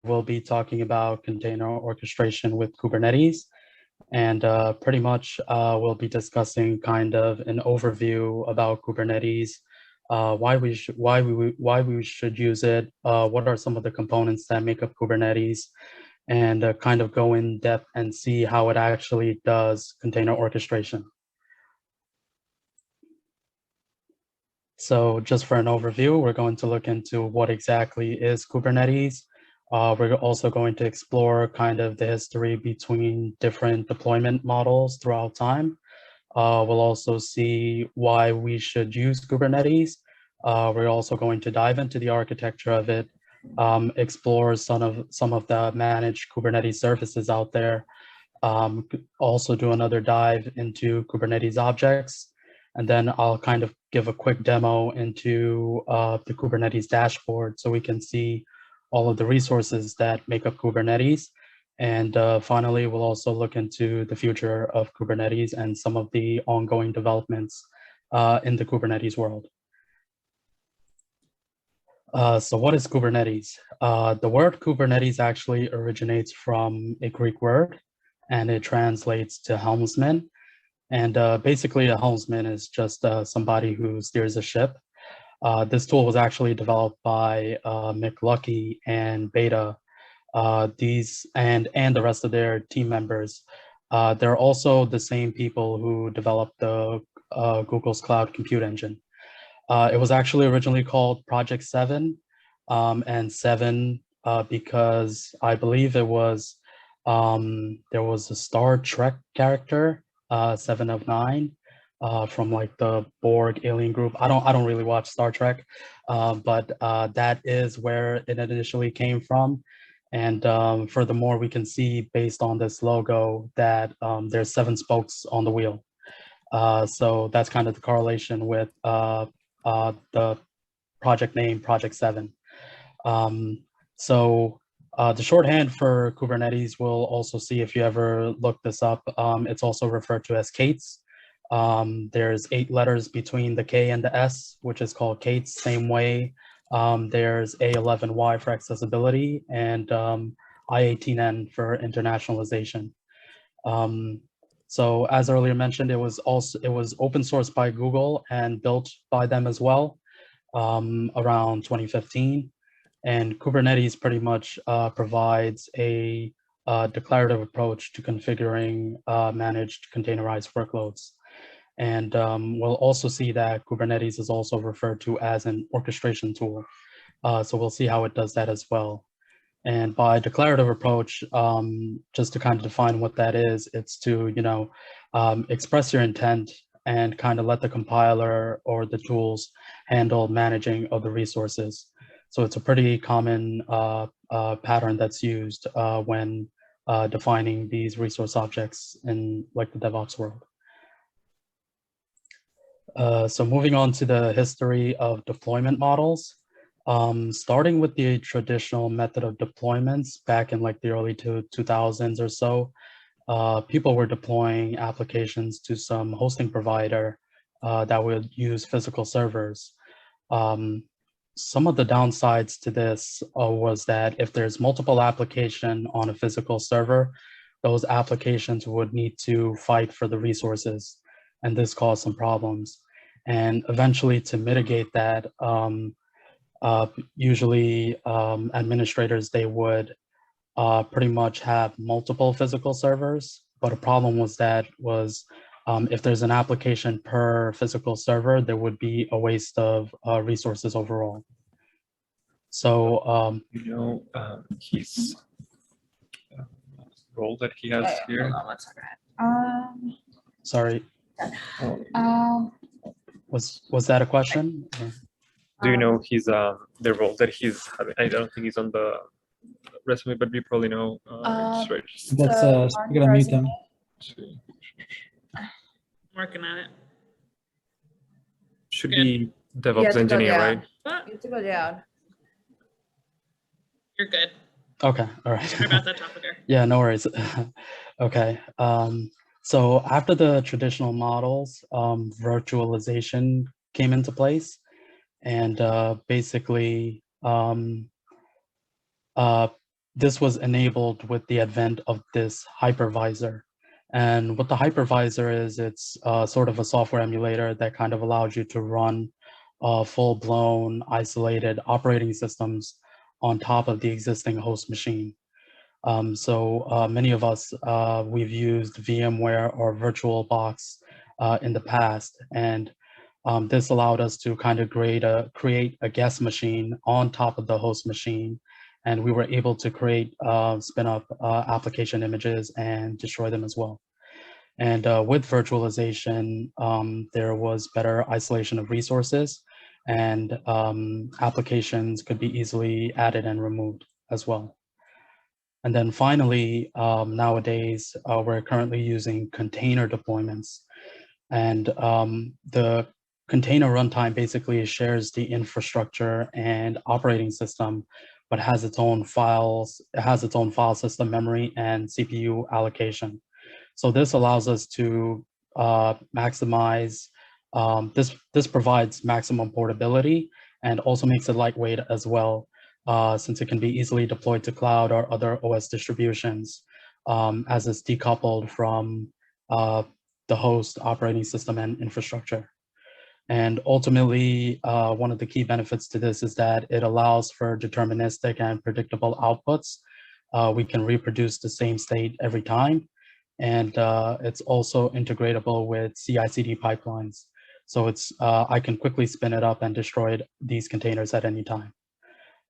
we'll be talking about container orchestration with Kubernetes. And pretty much we'll be discussing kind of an overview about Kubernetes, why we should use it, what are some of the components that make up Kubernetes, and kind of go in depth and see how it actually does container orchestration. So just for an overview, we're going to look into what exactly is Kubernetes. We're also going to explore kind of the history between different deployment models throughout time. We'll also see why we should use Kubernetes. We're also going to dive into the architecture of it, explore some of the managed Kubernetes services out there, also do another dive into Kubernetes Objects, and then I'll kind of give a quick demo into the Kubernetes Dashboard so we can see all of the resources that make up Kubernetes. And finally, we'll also look into the future of Kubernetes and some of the ongoing developments in the Kubernetes world. So what is Kubernetes? The word Kubernetes actually originates from a Greek word, and it translates to helmsman. And basically a helmsman is just somebody who steers a ship. This tool was actually developed by Mick Luckey and Beta, and the rest of their team members. They're also the same people who developed the Google's Cloud Compute Engine. It was actually originally called Project 7, and 7 because I believe it was, there was a Star Trek character, 7 of 9, from like the Borg alien group. I don't really watch Star Trek, but that is where it initially came from. And furthermore, we can see based on this logo that there's 7 spokes on the wheel. So that's kind of the correlation with the project name, Project 7. So the shorthand for Kubernetes, we'll also see if you ever look this up. It's also referred to as KATES. There's 8 letters between the K and the S, which is called KATES, same way. There's A11Y for accessibility and I18N for internationalization. So as earlier mentioned, it was open sourced by Google and built by them as well around 2015. And Kubernetes pretty much provides a declarative approach to configuring managed containerized workloads. And we'll also see that Kubernetes is also referred to as an orchestration tool. So we'll see how it does that as well. And by declarative approach, just to kind of define what that is, it's to, express your intent and kind of let the compiler or the tools handle managing of the resources. So it's a pretty common pattern that's used when defining these resource objects in like the DevOps world. So moving on to the history of deployment models. Starting with the traditional method of deployments back in like the early 2000s or so, people were deploying applications to some hosting provider that would use physical servers. Some of the downsides to this was that if there's multiple applications on a physical server, those applications would need to fight for the resources, and this caused some problems. And eventually, to mitigate that, usually administrators, they would pretty much have multiple physical servers, but a problem was if there's an application per physical server, there would be a waste of resources overall. So his role that he has here. Hold on 1 second. Sorry. Was that a question? Do you know his the role that he's having? I don't think he's on the resume, but we probably know. That's you gotta mute them. Working on it. Should be DevOps engineer, right? You have to go down. You're good. Okay, all right. Sorry about that, Taufiqur. Yeah, no worries. Okay. So after the traditional models, virtualization came into place, and basically this was enabled with the advent of this hypervisor. And what the hypervisor is, it's sort of a software emulator that kind of allows you to run full-blown isolated operating systems on top of the existing host machine. So many of us, we've used VMware or VirtualBox in the past, and this allowed us to kind of create a guest machine on top of the host machine, and we were able to create spin up application images and destroy them as well. And with virtualization, there was better isolation of resources, and applications could be easily added and removed as well. And then finally, nowadays, we're currently using container deployments. And the container runtime basically shares the infrastructure and operating system, but has its own files, it has its own file system memory and CPU allocation. So this allows us to maximize, this provides maximum portability and also makes it lightweight as well, since it can be easily deployed to cloud or other OS distributions, as it's decoupled from the host operating system and infrastructure. And ultimately, one of the key benefits to this is that it allows for deterministic and predictable outputs. We can reproduce the same state every time. And it's also integratable with CI/CD pipelines. So it's I can quickly spin it up and destroy these containers at any time.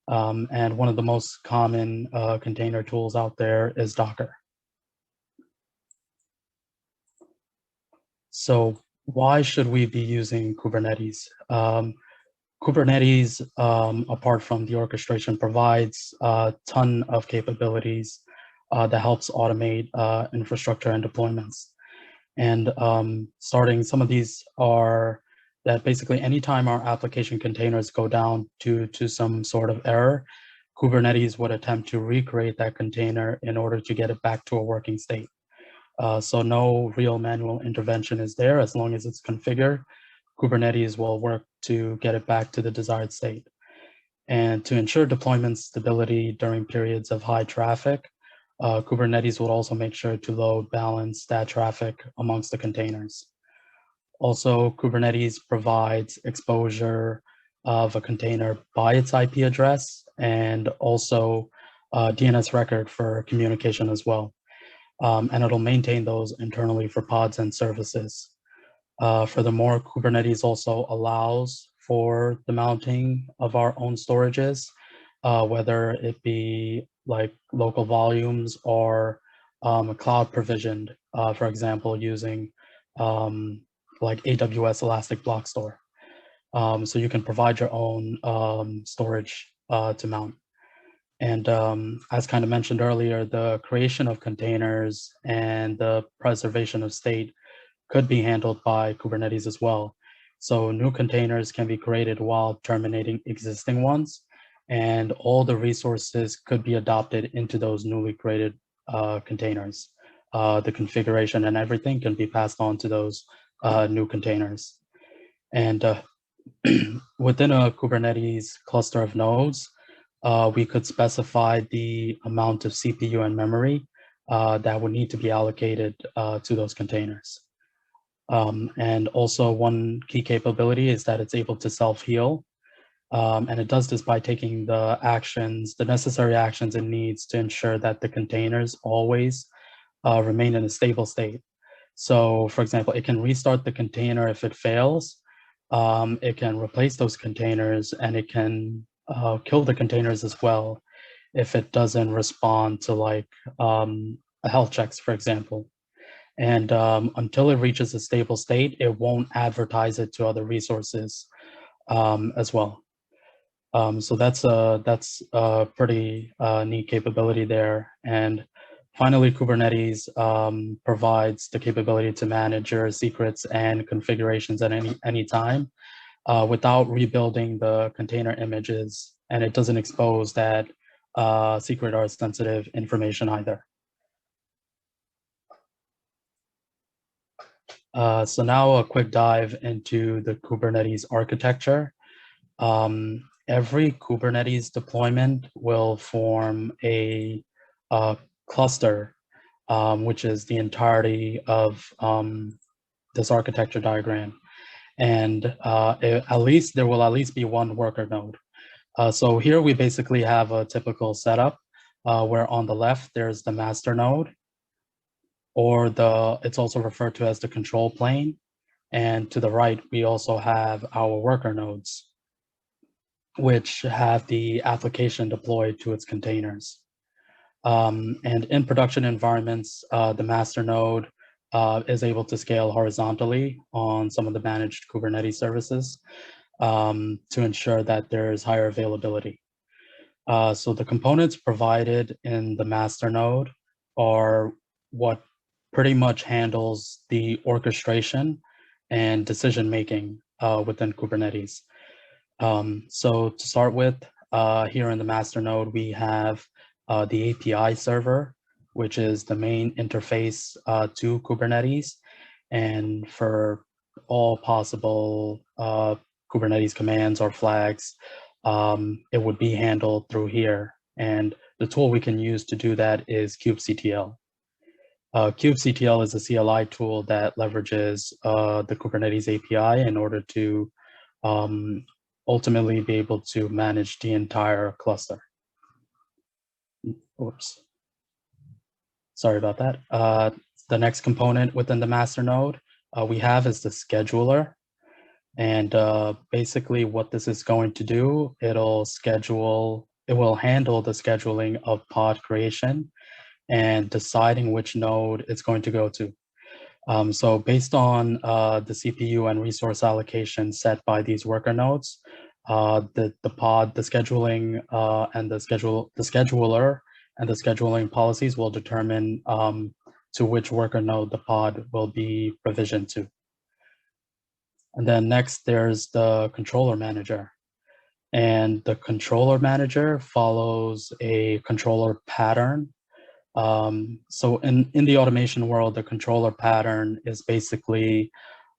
And one of the most common container tools out there is Docker. So why should we be using Kubernetes? Kubernetes, apart from the orchestration, provides a ton of capabilities that helps automate infrastructure and deployments. And starting, some of these are that basically anytime our application containers go down to some sort of error, Kubernetes would attempt to recreate that container in order to get it back to a working state. So no real manual intervention is there. As long as it's configured, Kubernetes will work to get it back to the desired state. And to ensure deployment stability during periods of high traffic, Kubernetes will also make sure to load balance that traffic amongst the containers. Also, Kubernetes provides exposure of a container by its IP address and also DNS record for communication as well. And it'll maintain those internally for pods and services. Furthermore, Kubernetes also allows for the mounting of our own storages, whether it be like local volumes or cloud provisioned, for example, using like AWS Elastic Block Store. So you can provide your own storage to mount. And as kind of mentioned earlier, the creation of containers and the preservation of state could be handled by Kubernetes as well. So new containers can be created while terminating existing ones, and all the resources could be adopted into those newly created containers. The configuration and everything can be passed on to those new containers. And within a Kubernetes cluster of nodes, we could specify the amount of CPU and memory that would need to be allocated to those containers. And also one key capability is that it's able to self-heal. And it does this by taking the actions, the necessary actions it needs to ensure that the containers always remain in a stable state. So for example, it can restart the container if it fails. It can replace those containers, and it can kill the containers as well if it doesn't respond to like health checks, for example. And until it reaches a stable state, it won't advertise it to other resources as well. So that's a pretty neat capability there. And finally, Kubernetes provides the capability to manage your secrets and configurations at any time without rebuilding the container images, and it doesn't expose that secret or sensitive information either. So now a quick dive into the Kubernetes architecture. every Kubernetes deployment will form a cluster, which is the entirety of this architecture diagram. And there will at least be one worker node. So here we basically have a typical setup where on the left, there's the master node, or it's also referred to as the control plane. And to the right, we also have our worker nodes, which have the application deployed to its containers. And in production environments, the master node is able to scale horizontally on some of the managed Kubernetes services to ensure that there is higher availability. So the components provided in the master node are what pretty much handles the orchestration and decision-making within Kubernetes. So to start with, here in the master node, we have the API server, which is the main interface to Kubernetes. And for all possible Kubernetes commands or flags, it would be handled through here. And the tool we can use to do that is kubectl. kubectl is a CLI tool that leverages the Kubernetes API in order to ultimately be able to manage the entire cluster. Oops. Sorry about that. The next component within the master node we have is the scheduler. And basically what this is going to do, it will handle the scheduling of pod creation and deciding which node it's going to go to. So based on the CPU and resource allocation set by these worker nodes, the scheduling and the scheduler and the scheduling policies will determine to which worker node the pod will be provisioned to. And then next, there's the controller manager. And the controller manager follows a controller pattern. So in the automation world, the controller pattern is basically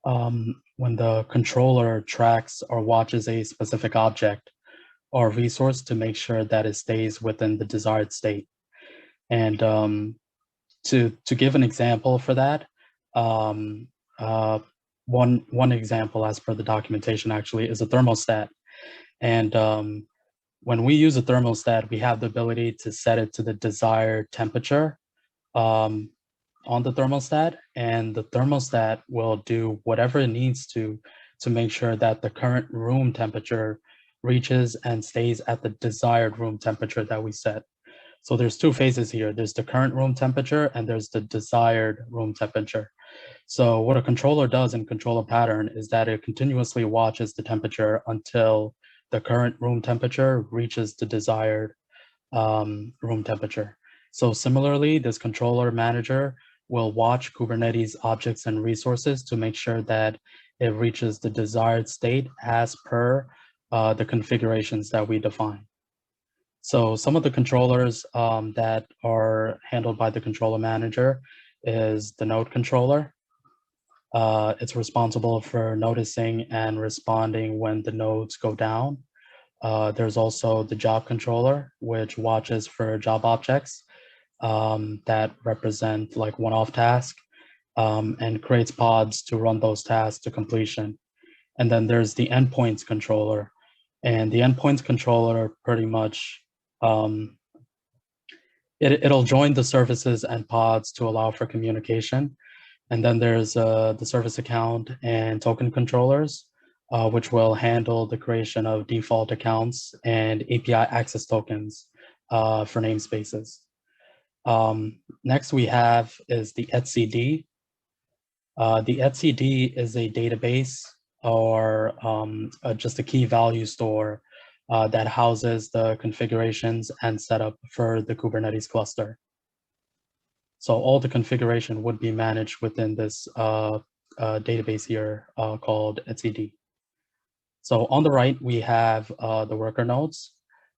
when the controller tracks or watches a specific object or resource to make sure that it stays within the desired state. And to give an example for that, one example as per the documentation actually is a thermostat. And when we use a thermostat, we have the ability to set it to the desired temperature on the thermostat, and the thermostat will do whatever it needs to make sure that the current room temperature reaches and stays at the desired room temperature that we set. So there's two phases here. There's the current room temperature and there's the desired room temperature. So what a controller does in controller pattern is that it continuously watches the temperature until the current room temperature reaches the desired room temperature. So similarly, this controller manager will watch Kubernetes objects and resources to make sure that it reaches the desired state as per the configurations that we define. So some of the controllers that are handled by the controller manager is the node controller. It's responsible for noticing and responding when the nodes go down. There's also the job controller, which watches for job objects that represent like one-off tasks and creates pods to run those tasks to completion. And then there's the endpoints controller. And the endpoints controller pretty much, it'll join the services and pods to allow for communication. And then there's the service account and token controllers, which will handle the creation of default accounts and API access tokens for namespaces. Next we have is the etcd. The etcd is a database or just a key value store that houses the configurations and setup for the Kubernetes cluster. So all the configuration would be managed within this database here called etcd. So on the right, we have the worker nodes,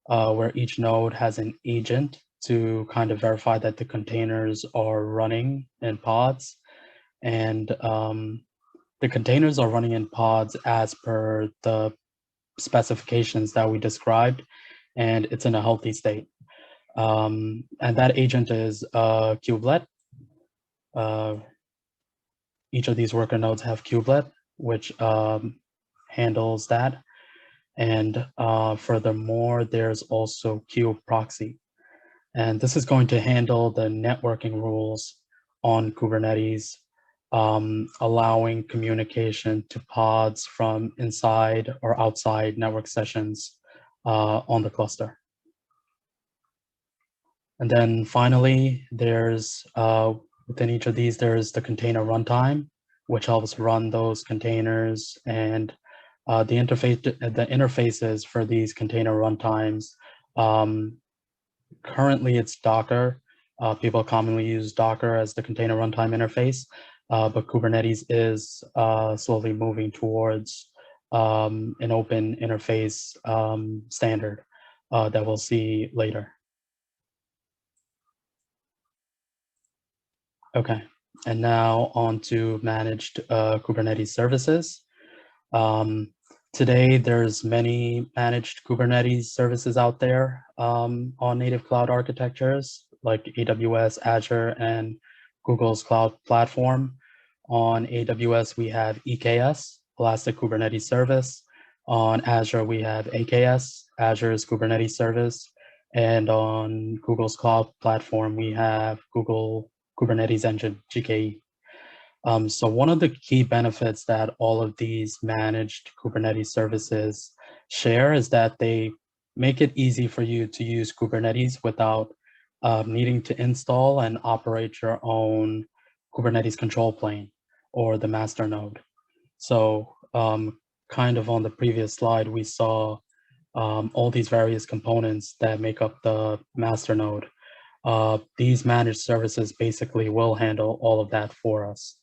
where each node has an agent to kind of verify that the containers are running in pods. And the containers are running in pods as per the specifications that we described, and it's in a healthy state. And that agent is kubelet. Each of these worker nodes have kubelet, which handles that. And furthermore, there's also kube proxy. And this is going to handle the networking rules on Kubernetes, allowing communication to pods from inside or outside network sessions on the cluster. And then finally, there's within each of these, there's the container runtime, which helps run those containers, and the interfaces for these container runtimes. Currently, it's Docker. People commonly use Docker as the container runtime interface, but Kubernetes is slowly moving towards an open interface standard that we'll see later. Okay, and now on to managed Kubernetes services. Today, there's many managed Kubernetes services out there on native cloud architectures like AWS, Azure, and Google's cloud platform. On AWS, we have EKS, Elastic Kubernetes Service. On Azure, we have AKS, Azure's Kubernetes Service. And on Google's cloud platform, we have Google Kubernetes Engine, GKE. So one of the key benefits that all of these managed Kubernetes services share is that they make it easy for you to use Kubernetes without needing to install and operate your own Kubernetes control plane or the master node. So kind of on the previous slide, we saw all these various components that make up the master node. These managed services basically will handle all of that for us.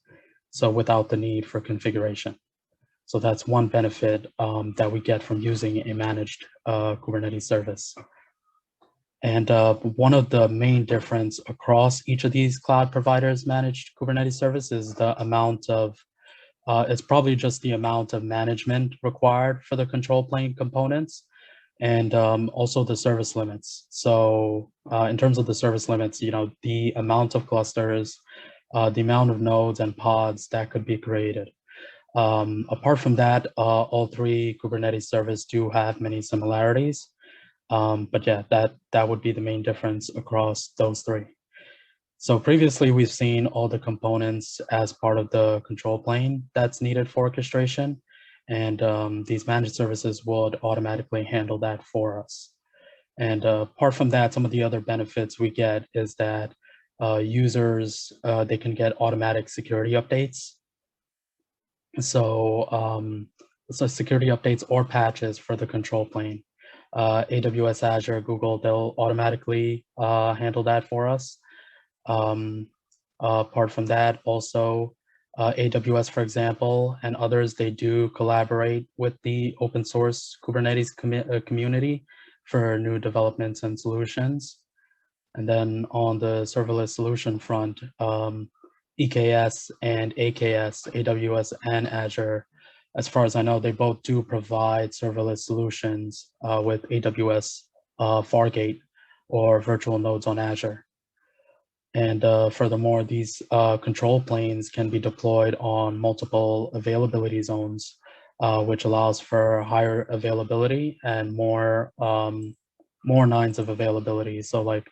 So without the need for configuration. So that's one benefit that we get from using a managed Kubernetes service. And one of the main difference across each of these cloud providers managed Kubernetes service is the amount of, it's probably just the amount of management required for the control plane components, and also the service limits. So in terms of the service limits, you know, the amount of clusters, the amount of nodes and pods that could be created. Apart from that, all three Kubernetes servers do have many similarities. But yeah, that would be the main difference across those three. So previously, we've seen all the components as part of the control plane that's needed for orchestration. And these managed services would automatically handle that for us. And apart from that, some of the other benefits we get is that users, they can get automatic security updates. So, so security updates or patches for the control plane. AWS, Azure, Google, they'll automatically handle that for us. Apart from that, also AWS, for example, and others, they do collaborate with the open source Kubernetes community for new developments and solutions. And then on the serverless solution front, EKS and AKS, AWS and Azure, as far as I know, they both do provide serverless solutions with AWS Fargate or virtual nodes on Azure. And furthermore, these control planes can be deployed on multiple availability zones, which allows for higher availability and more nines of availability. So like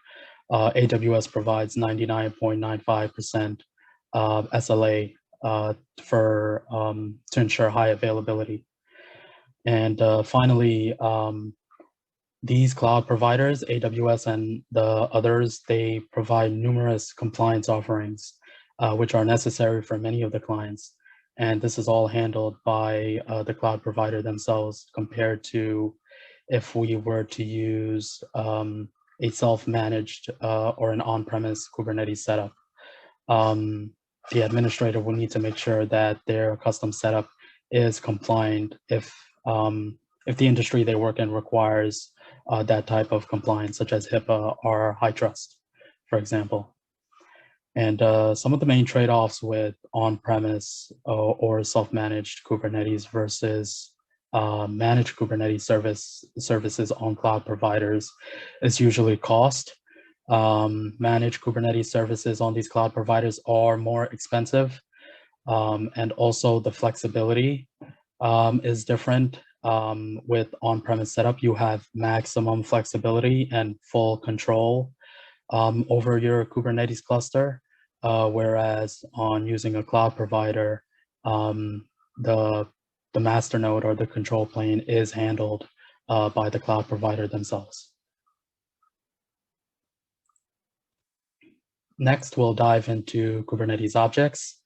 AWS provides 99.95% SLA to ensure high availability. And finally, these cloud providers, AWS and the others, they provide numerous compliance offerings, which are necessary for many of the clients. And this is all handled by the cloud provider themselves compared to if we were to use a self-managed or an on-premise Kubernetes setup. The administrator will need to make sure that their custom setup is compliant if the industry they work in requires that type of compliance, such as HIPAA or high trust, for example. And some of the main trade-offs with on-premise or self-managed Kubernetes versus manage Kubernetes services on cloud providers is usually cost. Managed Kubernetes services on these cloud providers are more expensive, and also the flexibility is different. With on-premise setup, you have maximum flexibility and full control over your Kubernetes cluster, whereas on using a cloud provider, the master node or the control plane is handled by the cloud provider themselves. Next, we'll dive into Kubernetes objects.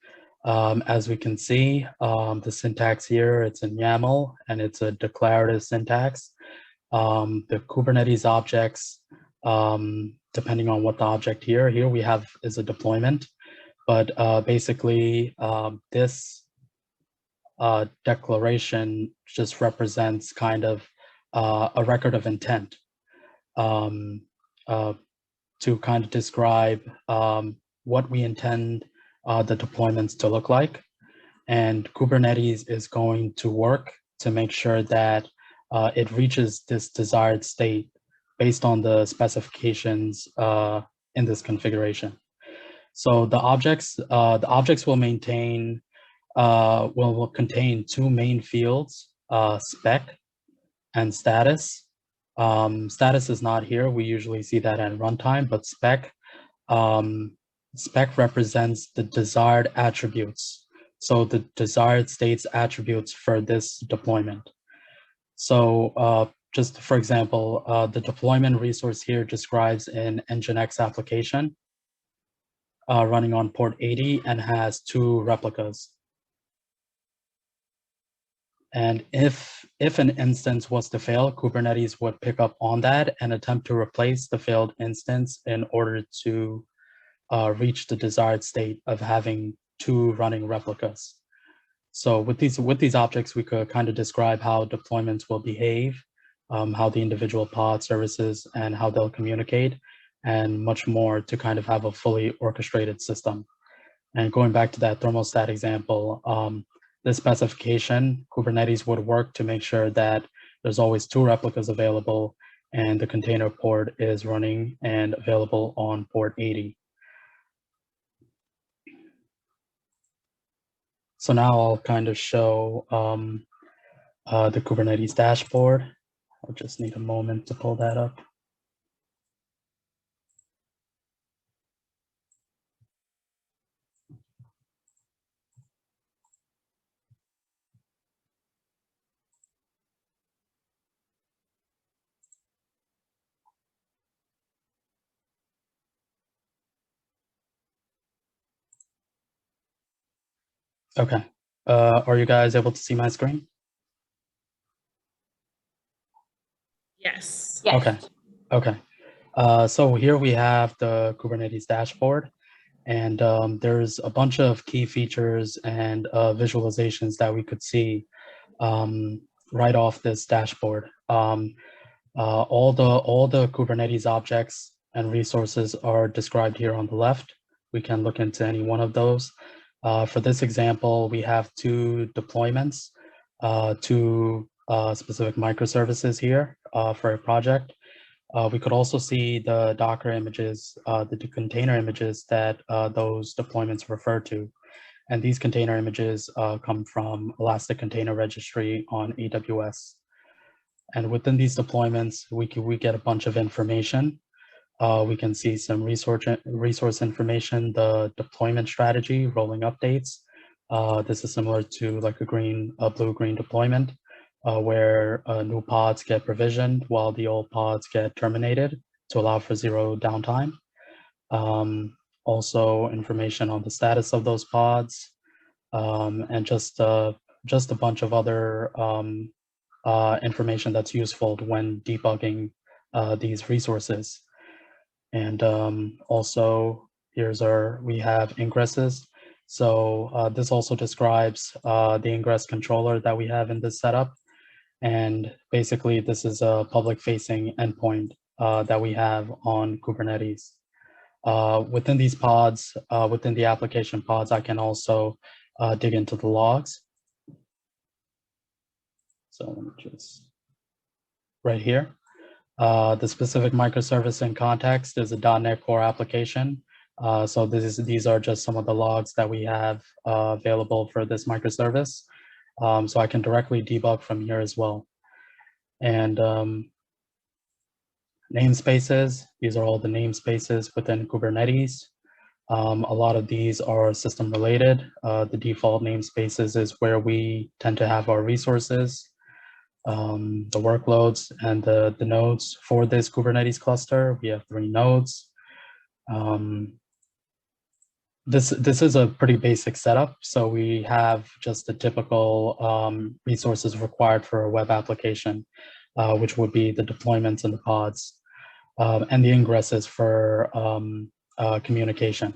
As we can see, the syntax here, it's in YAML, and it's a declarative syntax. The Kubernetes objects, depending on what the object here we have is a deployment, but basically this declaration just represents kind of a record of intent to kind of describe what we intend the deployments to look like. And Kubernetes is going to work to make sure that it reaches this desired state based on the specifications in this configuration. So the objects will maintain, will contain two main fields, spec and status. Status is not here. We usually see that at runtime, but spec represents the desired attributes. So the desired state's attributes for this deployment. So just for example, the deployment resource here describes an Nginx application running on port 80 and has 2 replicas. And if an instance was to fail, Kubernetes would pick up on that and attempt to replace the failed instance in order to reach the desired state of having 2 running replicas. So with these objects, we could kind of describe how deployments will behave, how the individual pod services and how they'll communicate, and much more to kind of have a fully orchestrated system. And going back to that thermostat example, this specification, Kubernetes would work to make sure that there's always 2 replicas available and the container port is running and available on port 80. So now I'll kind of show the Kubernetes dashboard. I'll just need a moment to pull that up. Okay, are you guys able to see my screen? Yes. Okay, okay. So here we have the Kubernetes dashboard, and there's a bunch of key features and visualizations that we could see right off this dashboard. All the Kubernetes objects and resources are described here on the left. We can look into any one of those. For this example, we have 2 deployments, 2 specific microservices here for a project. We could also see the Docker images, the container images that those deployments refer to. And these container images come from Elastic Container Registry on AWS. And within these deployments, we get a bunch of information. We can see some resource information, the deployment strategy, rolling updates. This is similar to like a blue-green deployment, where new pods get provisioned while the old pods get terminated to allow for 0 downtime. Also information on the status of those pods, and just a bunch of other information that's useful when debugging these resources. And also we have ingresses. So this also describes the ingress controller that we have in this setup. And basically this is a public facing endpoint that we have on Kubernetes. Within these pods, within the application pods, I can also dig into the logs. So let me just, right here. The specific microservice in context is a .NET Core application. So these are just some of the logs that we have available for this microservice. So I can directly debug from here as well. And namespaces, these are all the namespaces within Kubernetes. A lot of these are system related. The default namespaces is where we tend to have our resources, the workloads, and the nodes for this Kubernetes cluster. We have 3 nodes. This is a pretty basic setup. So we have just the typical resources required for a web application, which would be the deployments and the pods, and the ingresses for communication.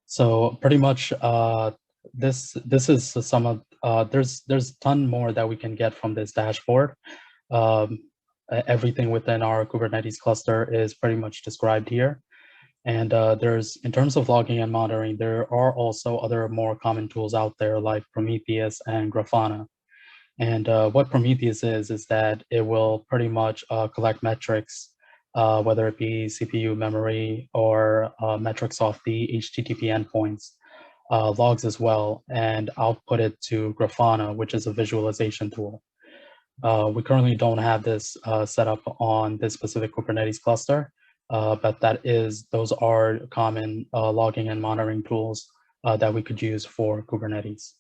So pretty much this is some of, there's a ton more that we can get from this dashboard. Everything within our Kubernetes cluster is pretty much described here. And there's, in terms of logging and monitoring, there are also other more common tools out there like Prometheus and Grafana. And what Prometheus is that it will pretty much collect metrics, whether it be CPU memory or metrics off the HTTP endpoints, logs as well, and output it to Grafana, which is a visualization tool. We currently don't have this set up on this specific Kubernetes cluster, but those are common logging and monitoring tools that we could use for Kubernetes.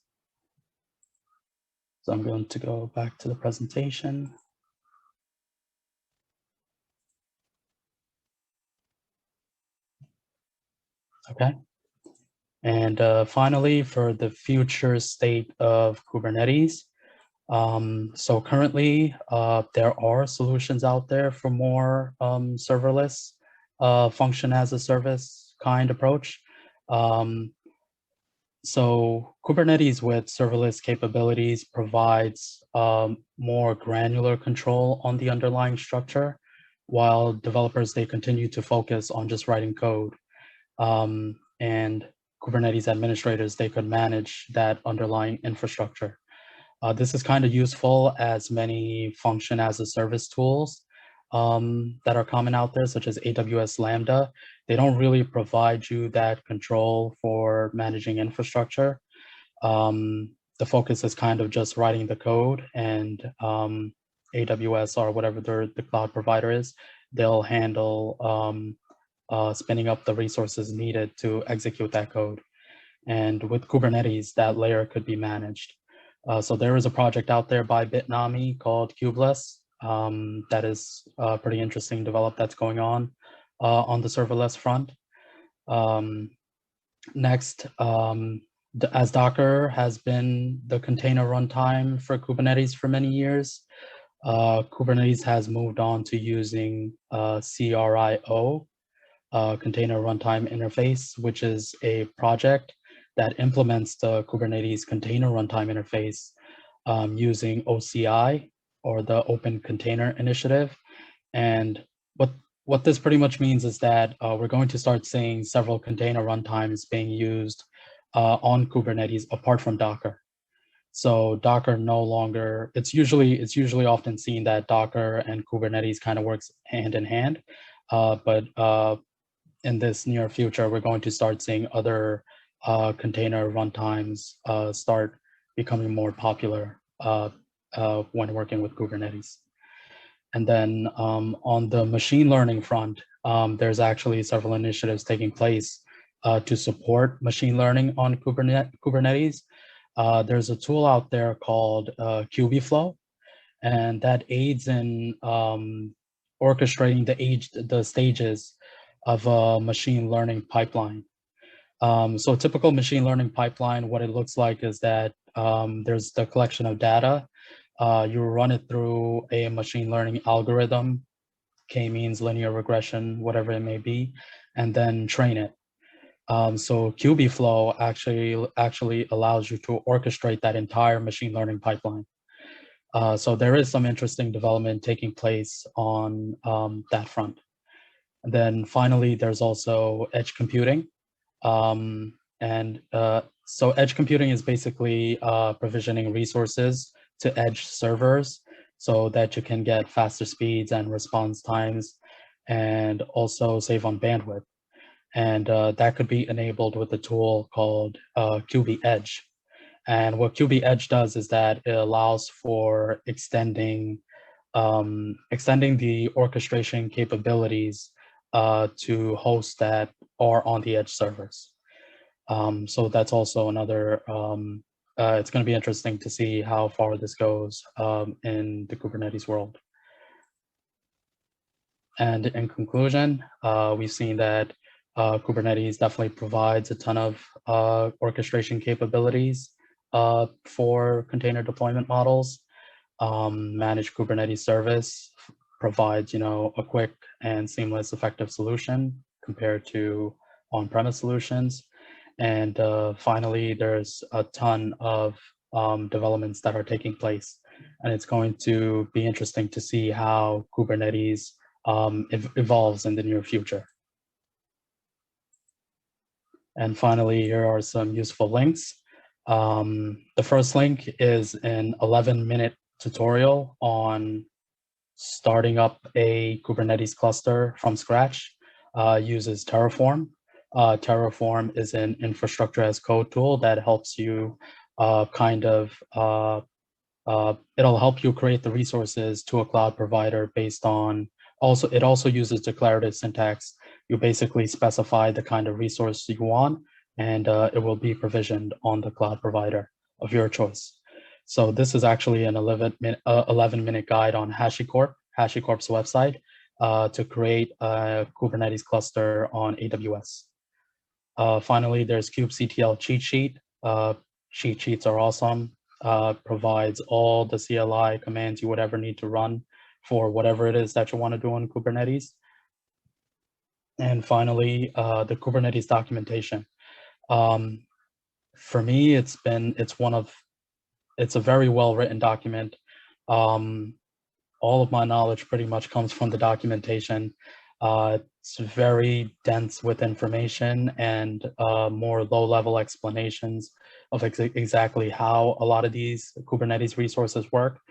So I'm going to go back to the presentation. Okay. And finally, for the future state of Kubernetes. So currently, there are solutions out there for more serverless function as a service kind approach. So Kubernetes with serverless capabilities provides more granular control on the underlying structure, while developers, they continue to focus on just writing code. And Kubernetes administrators, they could manage that underlying infrastructure. This is kind of useful as many function as a service tools that are common out there, such as AWS Lambda. They don't really provide you that control for managing infrastructure. The focus is kind of just writing the code, and AWS or whatever the cloud provider is, they'll handle spinning up the resources needed to execute that code. And with Kubernetes, that layer could be managed. So there is a project out there by Bitnami called Kubeless that is pretty interesting develop that's going on the serverless front. Next, as Docker has been the container runtime for Kubernetes for many years, Kubernetes has moved on to using CRIO, Container Runtime Interface, which is a project that implements the Kubernetes Container Runtime Interface using OCI, or the Open Container Initiative. And what this pretty much means is that we're going to start seeing several container runtimes being used on Kubernetes apart from Docker. So Docker no longer, it's usually often seen that Docker and Kubernetes kind of works hand in hand, but in this near future, we're going to start seeing other container runtimes start becoming more popular when working with Kubernetes. And then on the machine learning front, there's actually several initiatives taking place to support machine learning on Kubernetes. There's a tool out there called Kubeflow, and that aids in orchestrating the stages of a machine learning pipeline. So a typical machine learning pipeline, what it looks like is that there's the collection of data. You run it through a machine learning algorithm, k-means, linear regression, whatever it may be, and then train it. So Kubeflow actually allows you to orchestrate that entire machine learning pipeline. So there is some interesting development taking place on that front. And then finally, there's also edge computing. So edge computing is basically provisioning resources to edge servers so that you can get faster speeds and response times, and also save on bandwidth. And that could be enabled with a tool called QB Edge. And what QB Edge does is that it allows for extending the orchestration capabilities to hosts that are on the edge servers. So that's also another, it's going to be interesting to see how far this goes in the Kubernetes world. And in conclusion, we've seen that Kubernetes definitely provides a ton of orchestration capabilities for container deployment models. Managed Kubernetes service provides, a quick and seamless, effective solution compared to on-premise solutions. And finally, there's a ton of developments that are taking place. And it's going to be interesting to see how Kubernetes evolves in the near future. And finally, here are some useful links. The first link is an 11-minute tutorial on starting up a Kubernetes cluster from scratch, uses Terraform. Terraform is an infrastructure as code tool that helps you it'll help you create the resources to a cloud provider based on, it also uses declarative syntax. You basically specify the kind of resource you want, and it will be provisioned on the cloud provider of your choice. So this is actually an 11-minute guide on HashiCorp, HashiCorp's website, to create a Kubernetes cluster on AWS. Finally, there's kubectl cheat sheet. Cheat sheets are awesome. Provides all the CLI commands you would ever need to run for whatever it is that you want to do on Kubernetes. And finally, the Kubernetes documentation. For me, it's a very well-written document. All of my knowledge pretty much comes from the documentation. It's very dense with information and more low-level explanations of exactly how a lot of these Kubernetes resources work.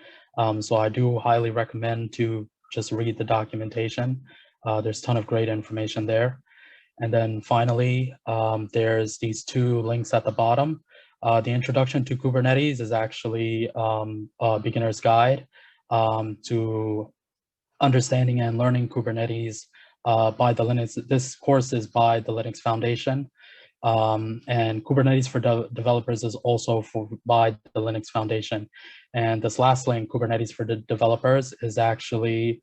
So I do highly recommend to just read the documentation. There's a ton of great information there. And then finally, there's these two links at the bottom. The introduction to Kubernetes is actually a beginner's guide to understanding and learning Kubernetes by the Linux. This course is by the Linux Foundation. And Kubernetes for developers is also by the Linux Foundation. And this last link, Kubernetes for the developers, is actually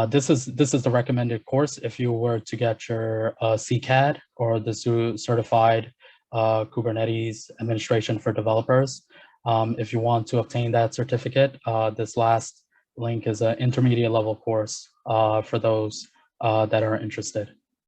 this is the recommended course if you were to get your CCAD, or the certified Kubernetes administration for developers. If you want to obtain that certificate, this last link is an intermediate level course for those that are interested.